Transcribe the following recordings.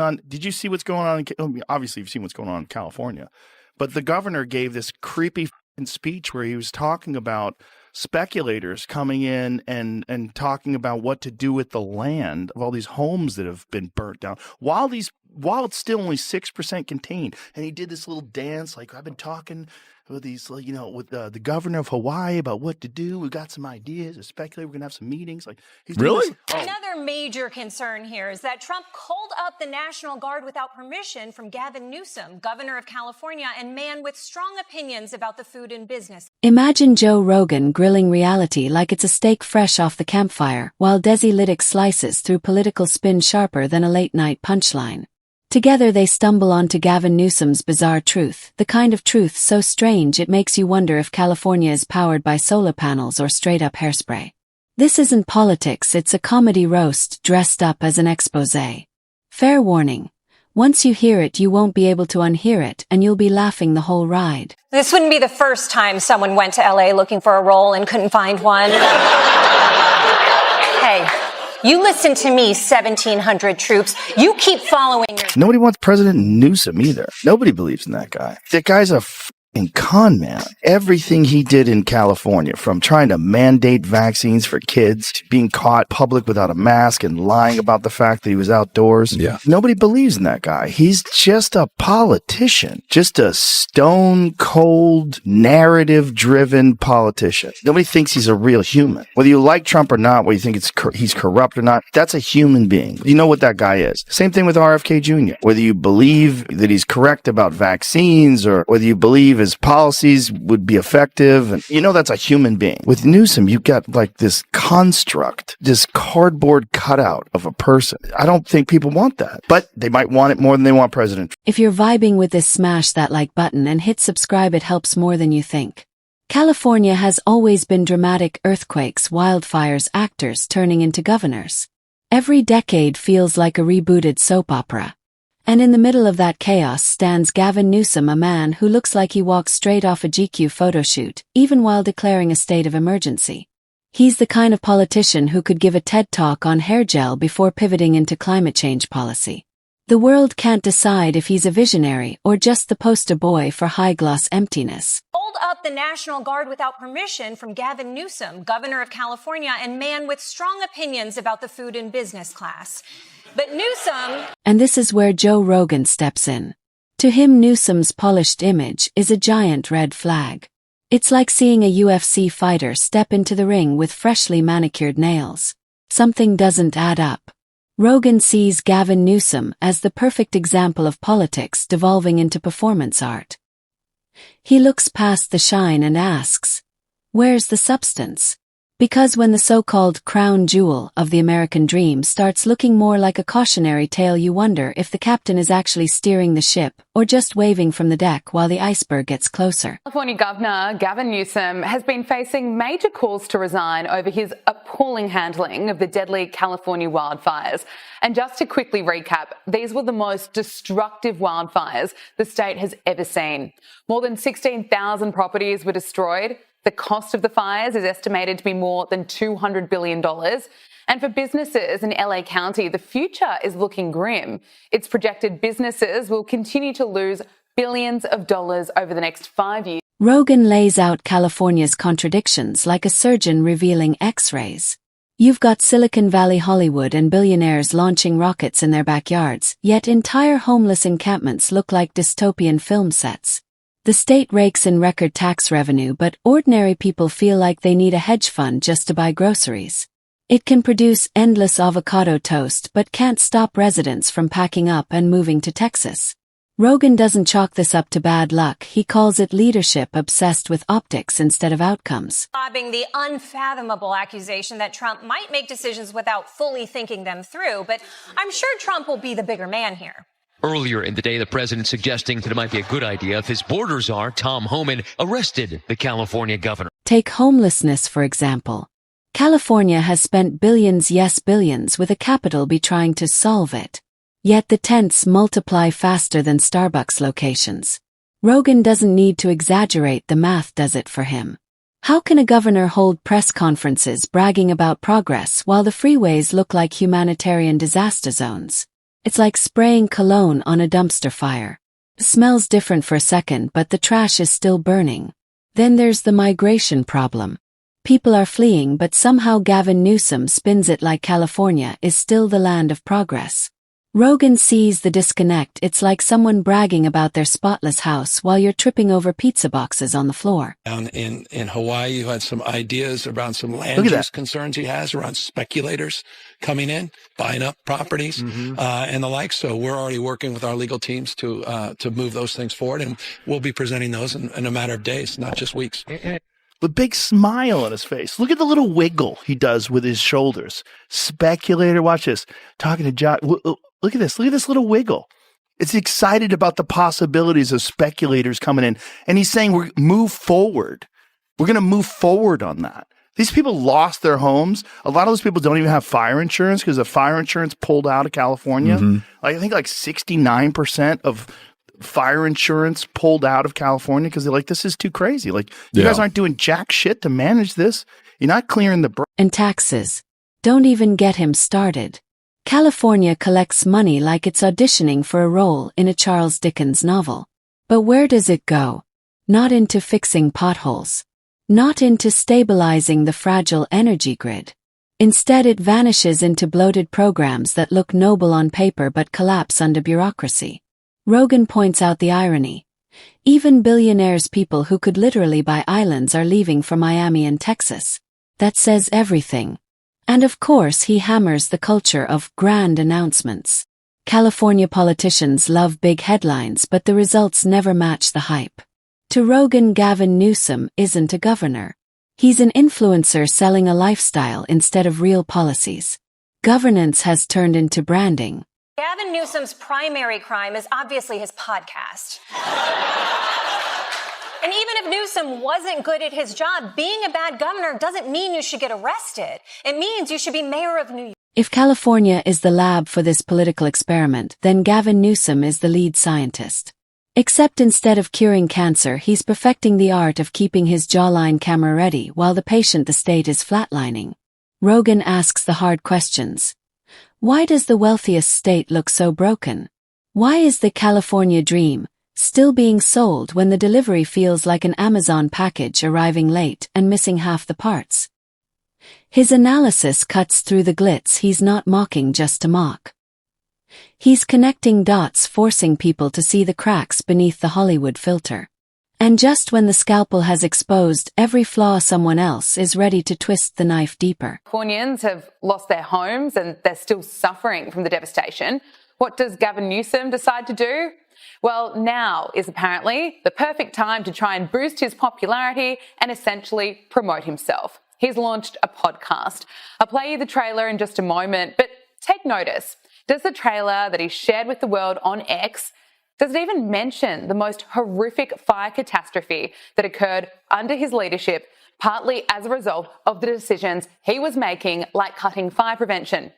on. Did you see what's going on? Obviously, you've seen what's going on in California, but the governor gave this creepy speech where he was talking about speculators coming in and talking about what to do with the land of all these homes that have been burnt down while it's still only 6% contained. And he did this little dance like, I've been talking with these, with the governor of Hawaii about what to do. We've got some ideas. A speculator, we're gonna have some meetings. Like, he's really. Another major concern here is that Trump called up the National Guard without permission from Gavin Newsom, governor of California, and man with strong opinions about the food and business. Imagine Joe Rogan grilling reality like it's a steak fresh off the campfire, while Desi Lydic slices through political spin sharper than a late-night punchline. Together they stumble onto Gavin Newsom's bizarre truth, the kind of truth so strange it makes you wonder if California is powered by solar panels or straight-up hairspray. This isn't politics, it's a comedy roast dressed up as an exposé. Fair warning. Once you hear it, you won't be able to unhear it, and you'll be laughing the whole ride. This wouldn't be the first time someone went to LA looking for a role and couldn't find one. Hey. You listen to me, 1,700 troops. You keep following your... Nobody wants President Newsom either. Nobody believes in that guy. That guy's a con man. Everything he did in California, from trying to mandate vaccines for kids, to being caught public without a mask and lying about the fact that he was outdoors. Yeah. Nobody believes in that guy. He's just a politician, just a stone cold, narrative driven politician. Nobody thinks he's a real human. Whether you like Trump or not, whether you think he's corrupt or not, that's a human being. You know what that guy is. Same thing with RFK Jr. Whether you believe that he's correct about vaccines or whether you believe his policies would be effective, and that's a human being. With Newsom, you've got like this construct, this cardboard cutout of a person. I don't think people want that, but they might want it more than they want President Trump. If you're vibing with this, smash that like button and hit subscribe. It helps more than you think. California has always been dramatic: earthquakes, wildfires, actors turning into governors. Every decade feels like a rebooted soap opera. And in the middle of that chaos stands Gavin Newsom, a man who looks like he walks straight off a GQ photoshoot, even while declaring a state of emergency. He's the kind of politician who could give a TED talk on hair gel before pivoting into climate change policy. The world can't decide if he's a visionary or just the poster boy for high-gloss emptiness. Called up the National Guard without permission from Gavin Newsom, governor of California, and man with strong opinions about the food and business class. But Newsom... And this is where Joe Rogan steps in. To him, Newsom's polished image is a giant red flag. It's like seeing a UFC fighter step into the ring with freshly manicured nails. Something doesn't add up. Rogan sees Gavin Newsom as the perfect example of politics devolving into performance art. He looks past the shine and asks, where's the substance? Because when the so-called crown jewel of the American dream starts looking more like a cautionary tale, you wonder if the captain is actually steering the ship or just waving from the deck while the iceberg gets closer. California Governor Gavin Newsom has been facing major calls to resign over his appalling handling of the deadly California wildfires. And just to quickly recap, these were the most destructive wildfires the state has ever seen. More than 16,000 properties were destroyed. The cost of the fires is estimated to be more than $200 billion. And for businesses in LA County, the future is looking grim. It's projected businesses will continue to lose billions of dollars over the next 5 years. Rogan lays out California's contradictions like a surgeon revealing X-rays. You've got Silicon Valley Hollywood and billionaires launching rockets in their backyards, yet entire homeless encampments look like dystopian film sets. The state rakes in record tax revenue, but ordinary people feel like they need a hedge fund just to buy groceries. It can produce endless avocado toast but can't stop residents from packing up and moving to Texas. Rogan doesn't chalk this up to bad luck. He calls it leadership obsessed with optics instead of outcomes. Lobbing the unfathomable accusation that Trump might make decisions without fully thinking them through, but I'm sure Trump will be the bigger man here. Earlier in the day, the president suggesting that it might be a good idea if his border czar, Tom Homan, arrested the California governor. Take homelessness, for example. California has spent billions, yes billions, with a capital B trying to solve it. Yet the tents multiply faster than Starbucks locations. Rogan doesn't need to exaggerate, the math does it for him. How can a governor hold press conferences bragging about progress while the freeways look like humanitarian disaster zones? It's like spraying cologne on a dumpster fire. It smells different for a second, but the trash is still burning. Then there's the migration problem. People are fleeing, but somehow Gavin Newsom spins it like California is still the land of progress. Rogan sees the disconnect. It's like someone bragging about their spotless house while you're tripping over pizza boxes on the floor. Down in Hawaii, you had some ideas around some land use concerns he has around speculators coming in, buying up properties, and the like. So we're already working with our legal teams to move those things forward, and we'll be presenting those in a matter of days, not just weeks. The big smile on his face. Look at the little wiggle he does with his shoulders. Speculator, watch this. Talking to Josh. Look at this. Look at this little wiggle. It's excited about the possibilities of speculators coming in. And he's saying, we're move forward. We're going to move forward on that. These people lost their homes. A lot of those people don't even have fire insurance because the fire insurance pulled out of California. I think like 69% of fire insurance pulled out of California because they're like, this is too crazy. Like, you guys aren't doing jack shit to manage this. You're not clearing the and taxes. Don't even get him started. California collects money like it's auditioning for a role in a Charles Dickens novel. But where does it go? Not into fixing potholes. Not into stabilizing the fragile energy grid. Instead, it vanishes into bloated programs that look noble on paper but collapse under bureaucracy. Rogan points out the irony. Even billionaires, people who could literally buy islands, are leaving for Miami and Texas. That says everything. And of course, he hammers the culture of grand announcements. California politicians love big headlines, but the results never match the hype. To Rogan, Gavin Newsom isn't a governor. He's an influencer selling a lifestyle instead of real policies. Governance has turned into branding. Gavin Newsom's primary crime is obviously his podcast. And even if Newsom wasn't good at his job, being a bad governor doesn't mean you should get arrested. It means you should be mayor of New York. If California is the lab for this political experiment, then Gavin Newsom is the lead scientist. Except instead of curing cancer, he's perfecting the art of keeping his jawline camera ready while the patient, the state, is flatlining. Rogan asks the hard questions. Why does the wealthiest state look so broken? Why is the California dream still being sold when the delivery feels like an Amazon package arriving late and missing half the parts? His analysis cuts through the glitz. He's not mocking just to mock. He's connecting dots, forcing people to see the cracks beneath the Hollywood filter. And just when the scalpel has exposed every flaw, someone else is ready to twist the knife deeper. Californians have lost their homes and they're still suffering from the devastation. What does Gavin Newsom decide to do? Well, now is apparently the perfect time to try and boost his popularity and essentially promote himself. He's launched a podcast. I'll play you the trailer in just a moment, but take notice. Does the trailer that he shared with the world on X, does it even mention the most horrific fire catastrophe that occurred under his leadership, partly as a result of the decisions he was making, like cutting fire prevention?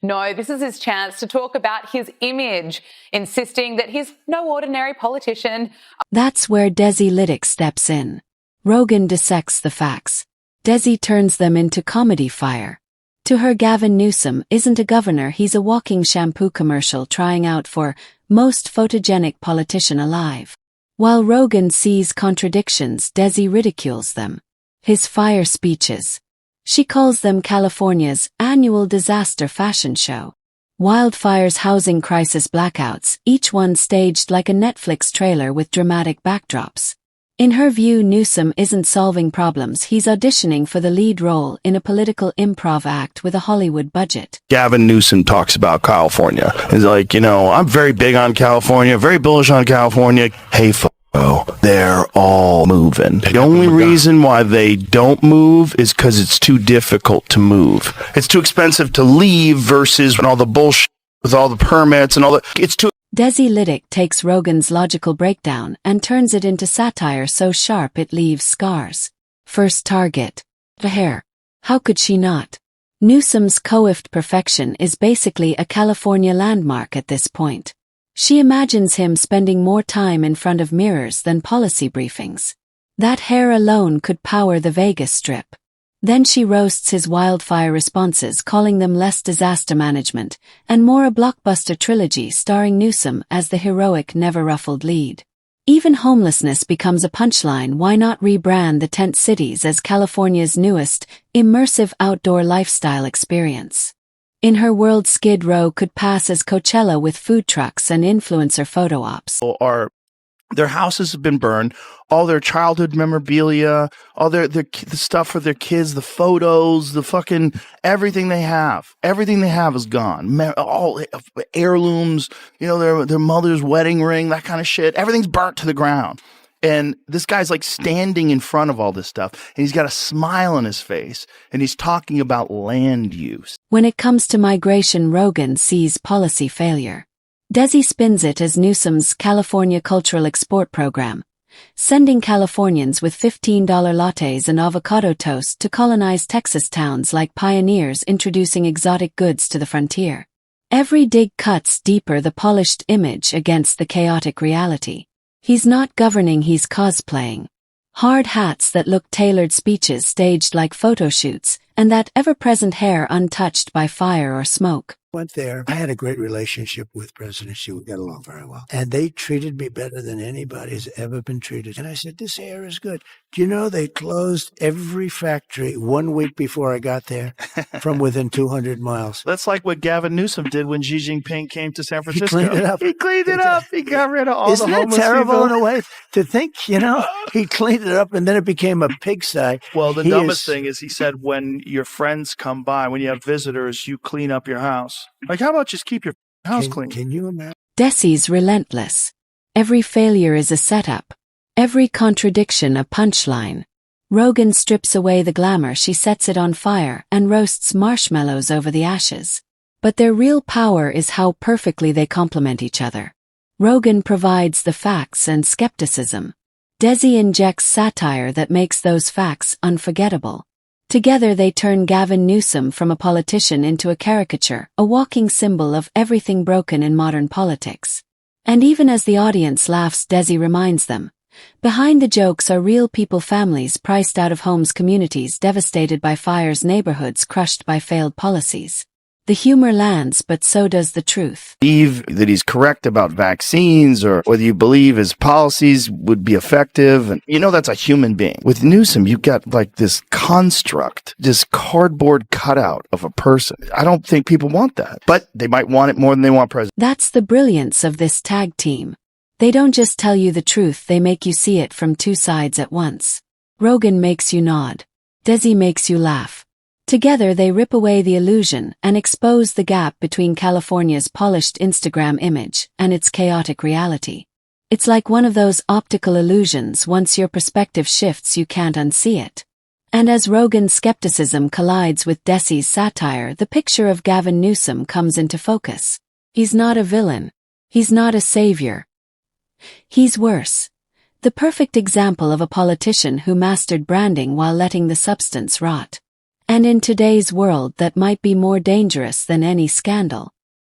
No, this is his chance to talk about his image, insisting that he's no ordinary politician. That's where Desi Lydic steps in. Rogan dissects the facts. Desi turns them into comedy fire. To her, Gavin Newsom isn't a governor, he's a walking shampoo commercial trying out for most photogenic politician alive. While Rogan sees contradictions, Desi ridicules them. His fire speeches. She calls them California's annual disaster fashion show. Wildfires, housing crisis, blackouts, each one staged like a Netflix trailer with dramatic backdrops. In her view, Newsom isn't solving problems, he's auditioning for the lead role in a political improv act with a Hollywood budget. Gavin Newsom talks about California. He's like, I'm very big on California, very bullish on California. Hey, they're all moving. The only reason why they don't move is because it's too difficult to move. It's too expensive to leave versus all the bullshit with all the permits and all that. It's too... Desi Lydic takes Rogan's logical breakdown and turns it into satire so sharp it leaves scars. First target. The hair. How could she not? Newsom's coiffed perfection is basically a California landmark at this point. She imagines him spending more time in front of mirrors than policy briefings. That hair alone could power the Vegas Strip. Then she roasts his wildfire responses, calling them less disaster management and more a blockbuster trilogy starring Newsom as the heroic, never-ruffled lead. Even homelessness becomes a punchline. Why not rebrand the tent cities as California's newest, immersive outdoor lifestyle experience? In her world, Skid Row could pass as Coachella with food trucks and influencer photo ops. Their houses have been burned, all their childhood memorabilia, all the stuff for their kids, the photos, the fucking everything they have is gone. All heirlooms, their mother's wedding ring, that kind of shit. Everything's burnt to the ground. And this guy's like standing in front of all this stuff, and he's got a smile on his face, and he's talking about land use. When it comes to migration, Rogan sees policy failure. Desi spins it as Newsom's California Cultural Export Program, sending Californians with $15 lattes and avocado toast to colonize Texas towns like pioneers introducing exotic goods to the frontier. Every dig cuts deeper the polished image against the chaotic reality. He's not governing, he's cosplaying. Hard hats that look tailored, speeches staged like photo shoots, and that ever-present hair untouched by fire or smoke. Went there. I had a great relationship with President Xi. We got along very well. And they treated me better than anybody's ever been treated. And I said, this air is good. Do you know they closed every factory 1 week before I got there from within 200 miles? That's like what Gavin Newsom did when Xi Jinping came to San Francisco. He cleaned it up. He cleaned it up. He got rid of all the homeless people. Isn't it terrible in a way to think, he cleaned it up and then it became a pigsty? Well, the dumbest thing is he said when your friends come by, when you have visitors, you clean up your house. Like, how about just keep your house clean? Can you imagine? Desi's relentless. Every failure is a setup. Every contradiction a punchline. Rogan strips away the glamour, she sets it on fire and roasts marshmallows over the ashes. But their real power is how perfectly they complement each other. Rogan provides the facts and skepticism. Desi injects satire that makes those facts unforgettable. Together they turn Gavin Newsom from a politician into a caricature, a walking symbol of everything broken in modern politics. And even as the audience laughs, Desi reminds them, behind the jokes are real people, families priced out of homes, communities devastated by fires, neighborhoods crushed by failed policies. The humor lands, but so does the truth. Believe that he's correct about vaccines, or whether you believe his policies would be effective. And that's a human being. With Newsom, you've got like this construct, this cardboard cutout of a person. I don't think people want that, but they might want it more than they want president. That's the brilliance of this tag team. They don't just tell you the truth, they make you see it from two sides at once. Rogan makes you nod. Desi makes you laugh. Together they rip away the illusion and expose the gap between California's polished Instagram image and its chaotic reality. It's like one of those optical illusions. Once your perspective shifts, you can't unsee it. And as Rogan's skepticism collides with Desi's satire, the picture of Gavin Newsom comes into focus. He's not a villain. He's not a savior. He's worse. The perfect example of a politician who mastered branding while letting the substance rot. And in today's world, that might be more dangerous than any scandal.